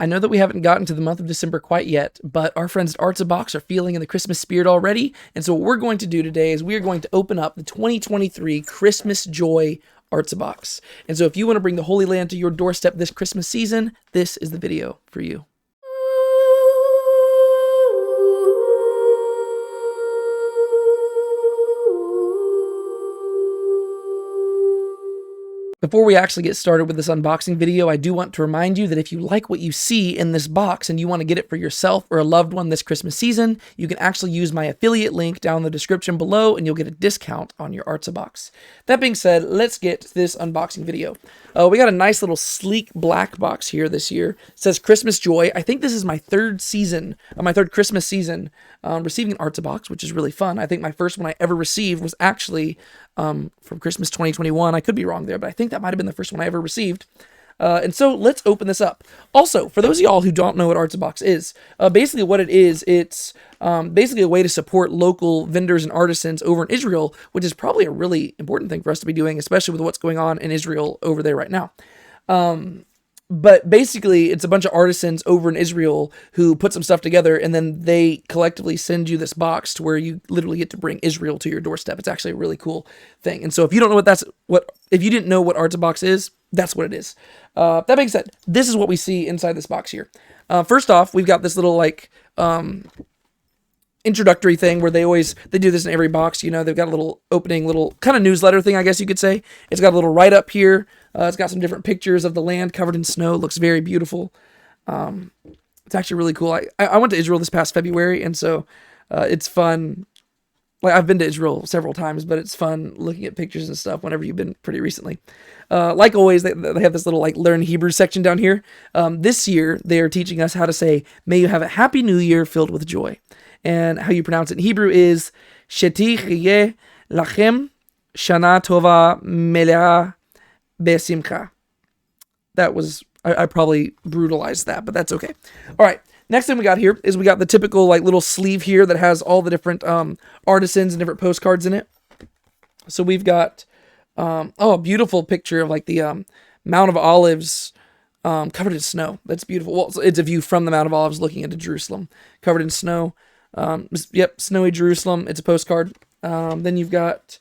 I know that we haven't gotten to the month of December quite yet, but our friends at Artza Box are feeling in the Christmas spirit already, and so what we're going to do today is we are going to open up the 2023 Christmas Joy Artza Box. And so if you want to bring the Holy Land to your doorstep this Christmas season, this is the video for you. Before we actually get started with this unboxing video, I do want to remind you that if you like what you see in this box and you want to get it for yourself or a loved one this Christmas season, you can actually use my affiliate link down in the description below and you'll get a discount on your Artza box. That being said, let's get to this unboxing video. We got a nice little sleek black box here this year. It says Christmas Joy. I think this is my third Christmas season receiving an Artza box, which is really fun. I think my first one I ever received was actually from Christmas 2021. I could be wrong there, but I think that might have been the first one I ever received. And so let's open this up. Also, for those of y'all who don't know what Artza Box is, basically what it is, it's basically a way to support local vendors and artisans over in Israel, which is probably a really important thing for us to be doing, especially with what's going on in Israel over there right now. But basically, it's a bunch of artisans over in Israel who put some stuff together, and then they collectively send you this box to where you literally get to bring Israel to your doorstep. It's actually a really cool thing. And so if you don't know if you didn't know what Artza Box is, that's what it is. That being said, this is what we see inside this box here. First off, we've got this little introductory thing where they do this in every box. You know, they've got a little opening, little kind of newsletter thing, I guess you could say. It's got a little write up here. It's got some different pictures of the land covered in snow. It looks very beautiful. It's actually really cool. I went to Israel this past February, and so it's fun. Like, I've been to Israel several times, but it's fun looking at pictures and stuff whenever you've been pretty recently. Like always, they have this little learn Hebrew section down here. This year, they are teaching us how to say, "May you have a happy new year filled with joy." And how you pronounce it in Hebrew is Sheti Chiyeh Lachem Shana Tova Melea Besimcha. That was, I probably brutalized that, but that's okay. All right. Next thing we got here is we got the typical little sleeve here that has all the different artisans and different postcards in it. So we've got a beautiful picture of the Mount of Olives covered in snow. That's beautiful. Well, it's a view from the Mount of Olives looking into Jerusalem, covered in snow. Yep, snowy Jerusalem. It's a postcard. Then you've got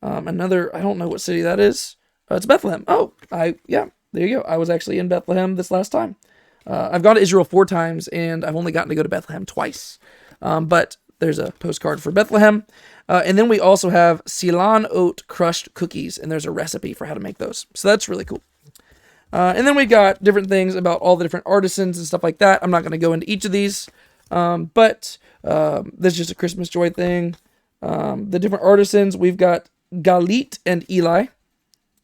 another. I don't know what city that is. It's Bethlehem. There you go. I was actually in Bethlehem this last time. I've gone to Israel 4 times, and I've only gotten to go to Bethlehem twice. But there's a postcard for Bethlehem. And then we also have Ceylon oat crushed cookies, and there's a recipe for how to make those. So that's really cool. And then we got different things about all the different artisans and stuff like that. I'm not going to go into each of these, but there's just a Christmas Joy thing. The different artisans, we've got Galit and Eli.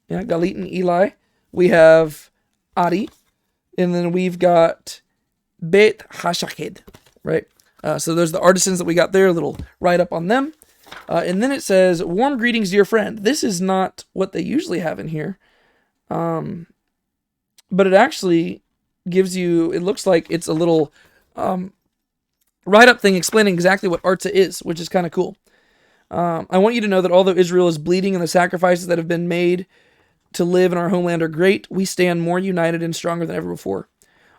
Yeah, Galit and Eli. We have Ari. And then we've got Bet Hashaked, right? So there's the artisans that we got there, a little write-up on them. And then it says, "Warm greetings, dear friend." This is not what they usually have in here. But it actually gives you, it looks like it's a little write-up thing explaining exactly what Artza is, which is kind of cool. "I want you to know that although Israel is bleeding and the sacrifices that have been made to live in our homeland are great, we stand more united and stronger than ever before.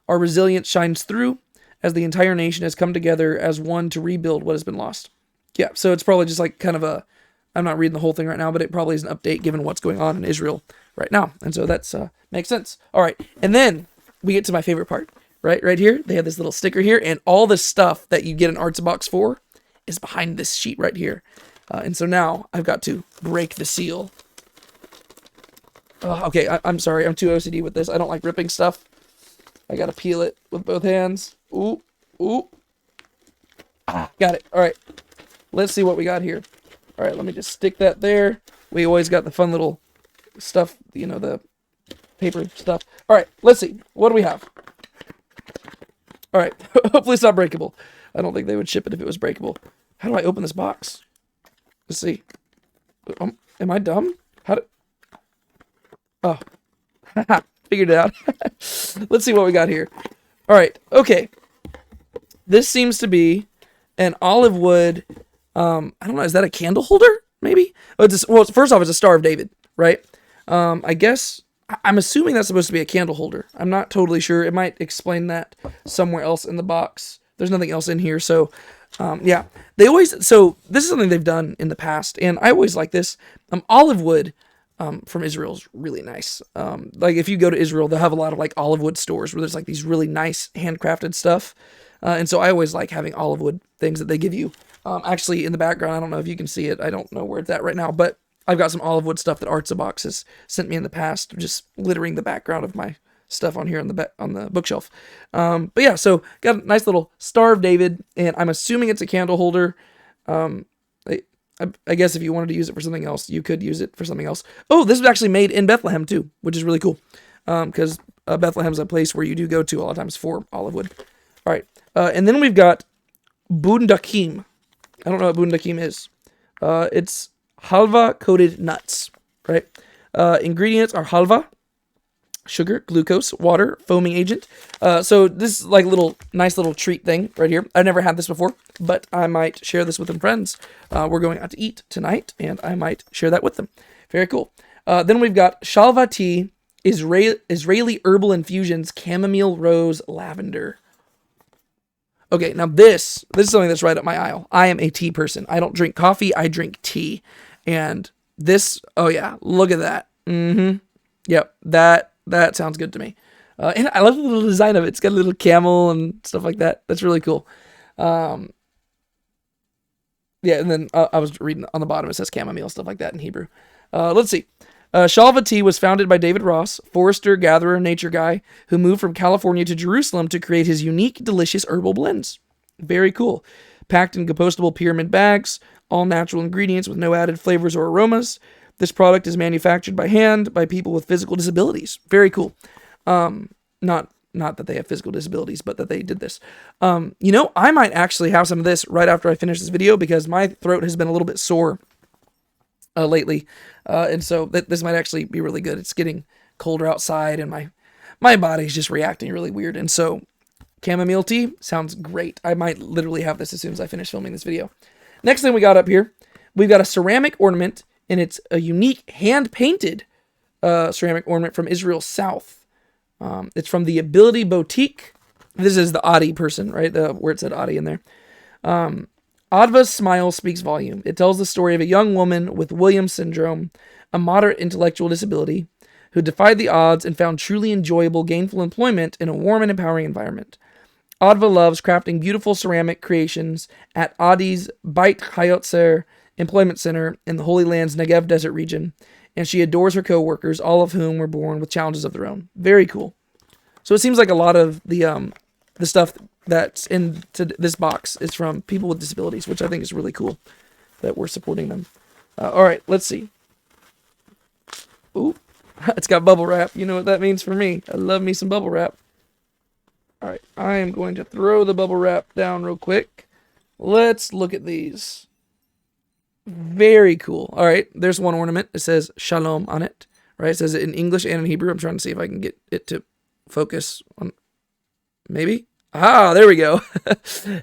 Our resilience shines through as the entire nation has come together as one to rebuild what has been lost." Yeah, so it's probably just kind of I'm not reading the whole thing right now, but it probably is an update given what's going on in Israel right now. And so that's makes sense. All right, and then we get to my favorite part. Right here, they have this little sticker here, and all the stuff that you get an Artza box for is behind this sheet right here. And so now I've got to break the seal. Okay, I'm sorry. I'm too OCD with this. I don't like ripping stuff. I gotta peel it with both hands. Ooh. Got it. All right. Let's see what we got here. All right, let me just stick that there. We always got the fun little stuff, the paper stuff. All right, let's see. What do we have? All right. Hopefully it's not breakable. I don't think they would ship it if it was breakable. How do I open this box? Let's see. Am I dumb? Oh, figured it out. Let's see what we got here. All right, okay. This seems to be an olive wood. I don't know. Is that a candle holder? Maybe. Well, first off, it's a Star of David, right? I guess I'm assuming that's supposed to be a candle holder. I'm not totally sure. It might explain that somewhere else in the box. There's nothing else in here. So, yeah. So this is something they've done in the past, and I always like this. Olive wood from Israel is really nice. Like if you go to Israel, they'll have a lot of like olive wood stores where there's like these really nice handcrafted stuff. And so I always like having olive wood things that they give you. Actually, in the background, I don't know if you can see it. I don't know where it's at right now, but I've got some olive wood stuff that Artza Box has sent me in the past, just littering the background of my stuff on here on the bookshelf. But yeah, so got a nice little Star of David, and I'm assuming it's a candle holder. I guess if you wanted to use it for something else, you could use it for something else. Oh, this was actually made in Bethlehem too, which is really cool. Because Bethlehem's a place where you do go to a lot of times for olive wood. All right, and then we've got bundakim. I don't know what bundakim is. It's halva coated nuts, right? Ingredients are halva, sugar, glucose, water, foaming agent. So this is like a nice little treat thing right here. I've never had this before, but I might share this with some friends. We're going out to eat tonight, and I might share that with them. Very cool. Then we've got shalva tea, Israeli herbal infusions, chamomile, rose, lavender. Okay, now this is something that's right up my aisle. I am a tea person. I don't drink coffee. I drink tea. And this, oh yeah, look at that. Yep, that sounds good to me. And I love the little design of it. It's got a little camel and stuff like that. That's really cool. Yeah, and then I was reading on the bottom, it says chamomile, stuff like that in Hebrew. Let's see. Shalva Tea was founded by David Ross, forester, gatherer, nature guy, who moved from California to Jerusalem to create his unique, delicious herbal blends. Very cool. Packed in compostable pyramid bags, all natural ingredients with no added flavors or aromas. This product is manufactured by hand by people with physical disabilities. Very cool. Not that they have physical disabilities, but that they did this. I might actually have some of this right after I finish this video because my throat has been a little bit sore lately. And so this might actually be really good. It's getting colder outside and my body's just reacting really weird. And so chamomile tea sounds great. I might literally have this as soon as I finish filming this video. Next thing we got up here, we've got a ceramic ornament, and it's a unique hand-painted ceramic ornament from Israel South. It's from the Ability Boutique. This is the Adi person, right? Where it said Adi in there. Adva's smile speaks volume. It tells the story of a young woman with Williams syndrome, a moderate intellectual disability, who defied the odds and found truly enjoyable, gainful employment in a warm and empowering environment. Adva loves crafting beautiful ceramic creations at Adi's Beit Hayotzer Employment Center in the Holy Land's Negev Desert region, and she adores her co-workers, all of whom were born with challenges of their own. Very cool. So it seems like a lot of the stuff that's in this box is from people with disabilities, which I think is really cool that we're supporting them. All right, let's see. Ooh, it's got bubble wrap. You know what that means for me. I love me some bubble wrap. All right, I am going to throw the bubble wrap down real quick. Let's look at these. Very cool. All right, there's one ornament. It says Shalom on it. Right, it says it in English and in Hebrew. I'm trying to see if I can get it to focus on. Maybe. Ah, there we go.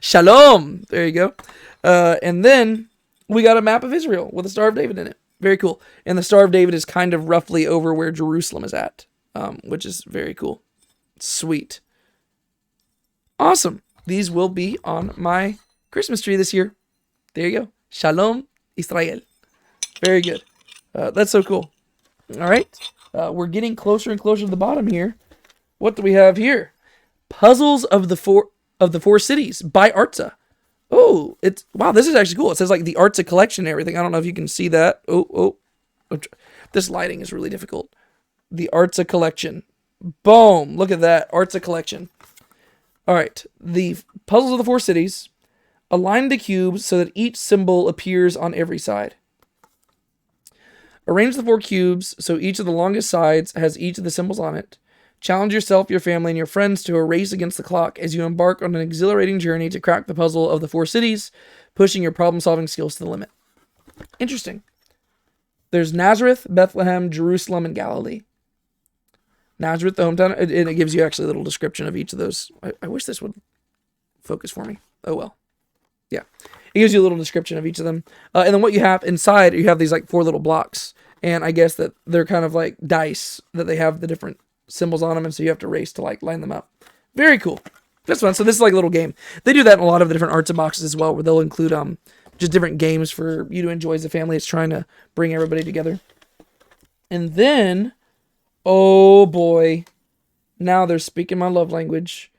Shalom. There you go. And then we got a map of Israel with a Star of David in it. Very cool. And the Star of David is kind of roughly over where Jerusalem is at, which is very cool. Sweet. Awesome. These will be on my Christmas tree this year. There you go. Shalom, Israel. Very good. That's so cool. All right. We're getting closer and closer to the bottom here. What do we have here? Puzzles of the Four Cities by Artza. Oh, wow, this is actually cool. It says like the Artza collection and everything. I don't know if you can see that. Oh. This lighting is really difficult. The Artza collection. Boom. Look at that. Artza collection. All right. The Puzzles of the Four Cities. Align the cubes so that each symbol appears on every side. Arrange the 4 cubes so each of the longest sides has each of the symbols on it. Challenge yourself, your family, and your friends to a race against the clock as you embark on an exhilarating journey to crack the puzzle of the 4 cities, pushing your problem-solving skills to the limit. Interesting. There's Nazareth, Bethlehem, Jerusalem, and Galilee. Nazareth, the hometown, and it gives you actually a little description of each of those. I wish this would focus for me. Oh well. Yeah. It gives you a little description of each of them. And then what you have inside, you have these like 4 little blocks. And I guess that they're kind of like dice that they have the different symbols on them. And so you have to race to like line them up. Very cool. That's fun. So this is like a little game. They do that in a lot of the different Artza boxes as well, where they'll include just different games for you to enjoy as a family. It's trying to bring everybody together. And then, oh boy, now they're speaking my love language.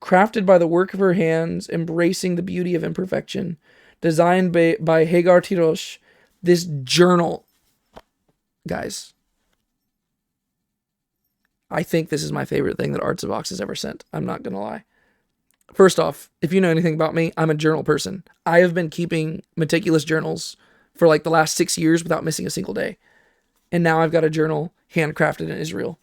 Crafted by the work of her hands, embracing the beauty of imperfection. Designed by Hagar Tirosh. This journal, guys, I think this is my favorite thing that Artza Box has ever sent. I'm not going to lie. First off, if you know anything about me, I'm a journal person. I have been keeping meticulous journals for like the last 6 years without missing a single day. And now I've got a journal handcrafted in Israel.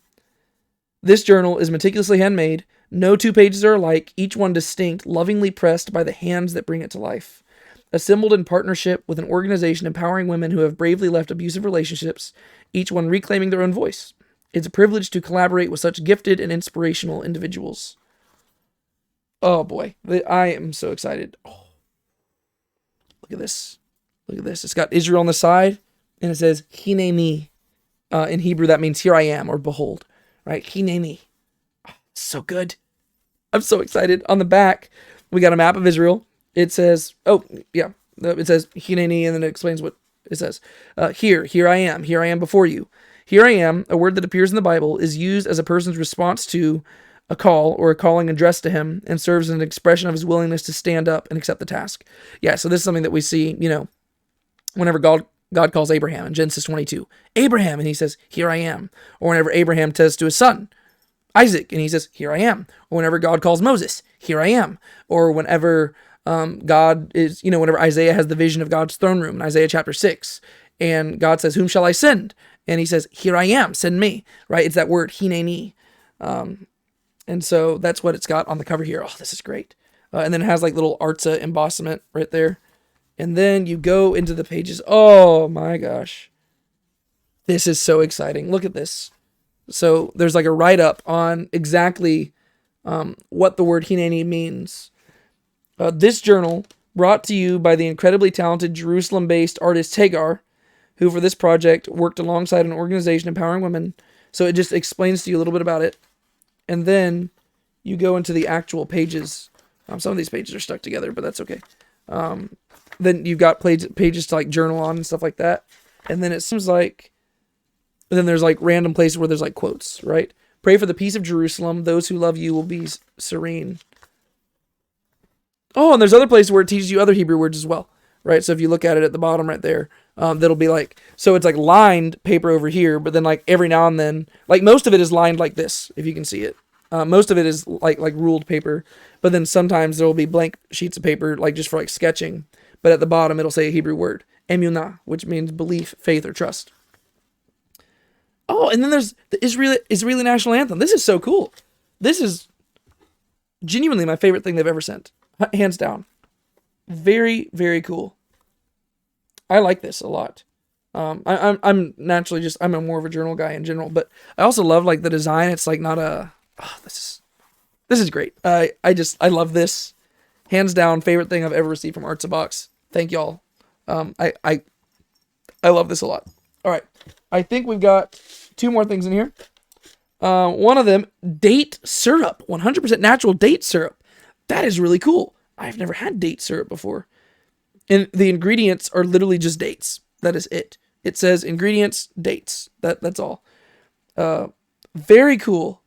This journal is meticulously handmade. No 2 pages are alike, each one distinct, lovingly pressed by the hands that bring it to life. Assembled in partnership with an organization empowering women who have bravely left abusive relationships, each one reclaiming their own voice. It's a privilege to collaborate with such gifted and inspirational individuals. Oh boy, I am so excited. Oh, look at this. Look at this. It's got Israel on the side, and it says, Hineni. In Hebrew, that means here I am, or behold. Right? Hineni. Oh, so good. I'm so excited. On the back, we got a map of Israel. It says, it says Hineni, and then it explains what it says. Here I am before you. Here I am, a word that appears in the Bible, is used as a person's response to a call or a calling addressed to him and serves as an expression of his willingness to stand up and accept the task. Yeah, so this is something that we see, whenever God calls Abraham in Genesis 22. Abraham, and he says, here I am. Or whenever Abraham says to his son, Isaac, and he says, here I am. Or whenever God calls Moses, here I am. Or whenever whenever Isaiah has the vision of God's throne room in Isaiah chapter 6, and God says, whom shall I send? And he says, here I am, send me, right? It's that word, hineni. And so that's what it's got on the cover here. Oh, this is great. And then it has like little Artza embossment right there. And then you go into the pages. Oh my gosh. This is so exciting. Look at this. So there's like a write-up on exactly what the word hineni means. This journal, brought to you by the incredibly talented Jerusalem-based artist Hagar, who for this project worked alongside an organization empowering women. So it just explains to you a little bit about it. And then you go into the actual pages. Some of these pages are stuck together, but that's okay. Then you've got pages to like journal on and stuff like that. And then it seems like, then there's like random places where there's like quotes, right? Pray for the peace of Jerusalem. Those who love you will be serene. Oh, and there's other places where it teaches you other Hebrew words as well, right? So if you look at it at the bottom right there, that'll be like, so it's like lined paper over here, but then like every now and then, like most of it is lined like this, if you can see it. Most of it is like ruled paper, but then sometimes there will be blank sheets of paper, like just for like sketching. But at the bottom, it'll say a Hebrew word, emunah, which means belief, faith, or trust. Oh, and then there's the Israeli national anthem. This is so cool. This is genuinely my favorite thing they've ever sent. Hands down. Very, very cool. I like this a lot. I'm naturally just, I'm a more of a journal guy in general, but I also love like the design. It's like not a, this is great. I love this. Hands down, favorite thing I've ever received from Artza Box. Thank y'all. I love this a lot. All right. I think we've got 2 more things in here. One of them, date syrup, 100% natural date syrup. That is really cool. I've never had date syrup before. And the ingredients are literally just dates. That is it. It says ingredients, dates. That's all. Very cool.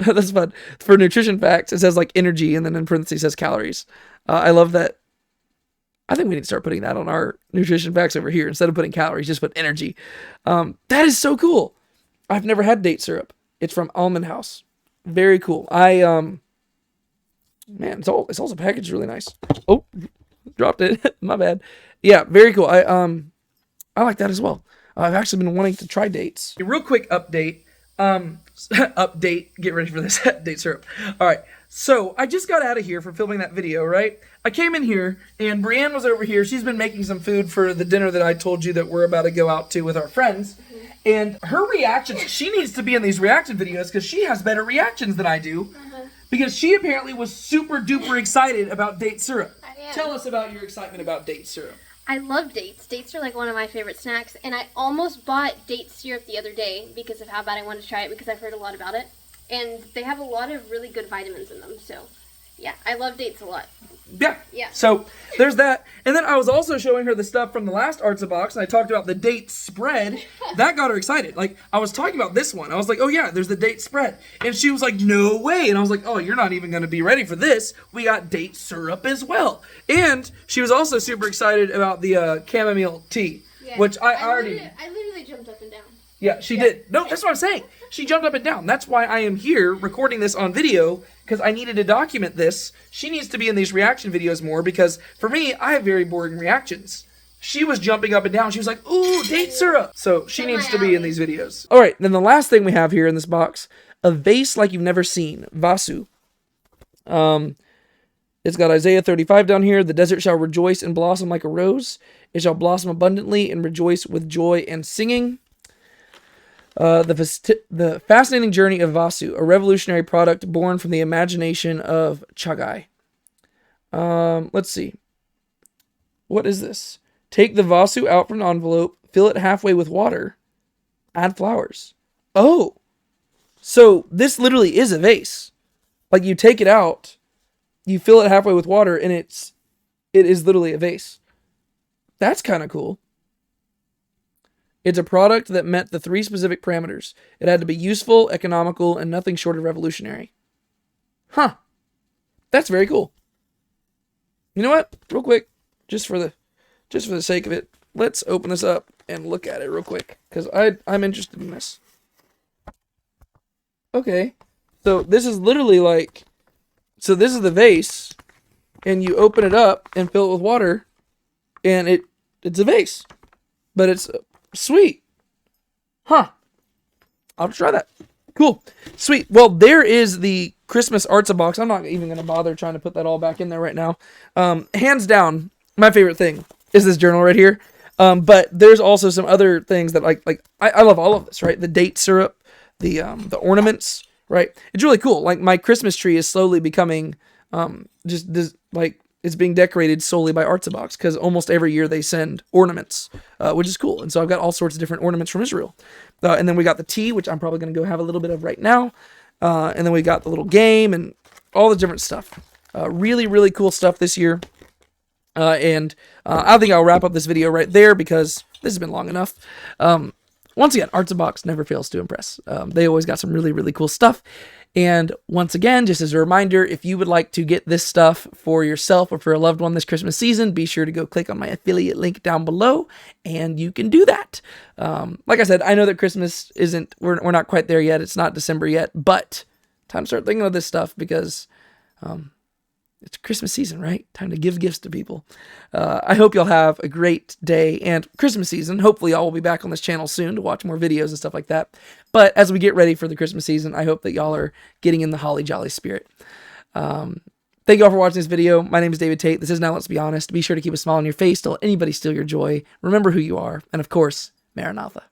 That's fun. For nutrition facts, it says like energy, and then in parentheses it says calories. I love that. I think we need to start putting that on our nutrition facts over here. Instead of putting calories, just put energy. That is so cool. I've never had date syrup. It's from Almond House. Very cool. Man, it's also packaged really nice. Oh, dropped it. My bad. Yeah, very cool. I like that as well. I've actually been wanting to try dates. A real quick update. Update. Get ready for this. Date syrup. All right. So I just got out of here for filming that video, right? I came in here and Brienne was over here. She's been making some food for the dinner that I told you that we're about to go out to with our friends. And her reactions, she needs to be in these reaction videos because she has better reactions than I do. because she apparently was super duper excited about date syrup. I am. Tell us about your excitement about date syrup. I love dates. Dates are like one of my favorite snacks, and I almost bought date syrup the other day because of how bad I wanted to try it because I've heard a lot about it. And they have a lot of really good vitamins in them, so yeah, I love dates a lot. Yeah. Yeah. So there's that. And then I was also showing her the stuff from the last Artza box, and I talked about the date spread. That got her excited. Like, I was talking about this one. I was like, oh yeah, there's the date spread. And she was like, no way. And I was like, oh, you're not even going to be ready for this. We got date syrup as well. And she was also super excited about the chamomile tea, Yeah. which I already... I literally jumped up and down. Yeah, she did. No, that's what I'm saying. She jumped up and down. That's why I am here recording this on video, because I needed to document this. She needs to be in these reaction videos more, because for me, I have very boring reactions. She was jumping up and down. She was like, ooh, date syrup. So she needs to be in these videos. All right, then the last thing we have here in this box, a vase like you've never seen, Vase. It's got Isaiah 35 down here. The desert shall rejoice and blossom like a rose. It shall blossom abundantly and rejoice with joy and singing. The fascinating journey of Vase, a revolutionary product born from the imagination of Chagai. Let's see. What is this? Take the Vase out from an envelope, fill it halfway with water, add flowers. Oh, so this literally is a vase. Like, you take it out, you fill it halfway with water, and it is literally a vase. That's kind of cool. It's a product that met the 3 specific parameters. It had to be useful, economical, and nothing short of revolutionary. Huh. That's very cool. You know what? Real quick, just for the sake of it, let's open this up and look at it real quick, because I'm interested in this. Okay. So this is literally like, so this is the vase, and you open it up and fill it with water, and it's a vase. But it's sweet. Huh. I'll try that. Cool. Sweet. Well, there is the Christmas Artza box. I'm not even going to bother trying to put that all back in there right now. Hands down, my favorite thing is this journal right here. But there's also some other things that I love all of this, right? The date syrup, the ornaments, right? It's really cool. Like, my Christmas tree is slowly becoming just this, like, it's being decorated solely by Artza box, because almost every year they send ornaments, which is cool. And so I've got all sorts of different ornaments from Israel. And then we got the tea, which I'm probably going to go have a little bit of right now. And then we got the little game and all the different stuff. Really, really cool stuff this year. And I think I'll wrap up this video right there, because this has been long enough. Once again, Artza box never fails to impress. They always got some really, really cool stuff. And once again, just as a reminder, if you would like to get this stuff for yourself or for a loved one this Christmas season, be sure to go click on my affiliate link down below, and you can do that. Like I said, I know that Christmas isn't, we're not quite there yet. It's not December yet, but time to start thinking of this stuff, because it's Christmas season, right? Time to give gifts to people. I hope y'all have a great day and Christmas season. Hopefully y'all will be back on this channel soon to watch more videos and stuff like that. But as we get ready for the Christmas season, I hope that y'all are getting in the holly jolly spirit. Thank y'all for watching this video. My name is David Tate. This is Now Let's Be Honest. Be sure to keep a smile on your face. Don't let anybody steal your joy. Remember who you are. And of course, Maranatha.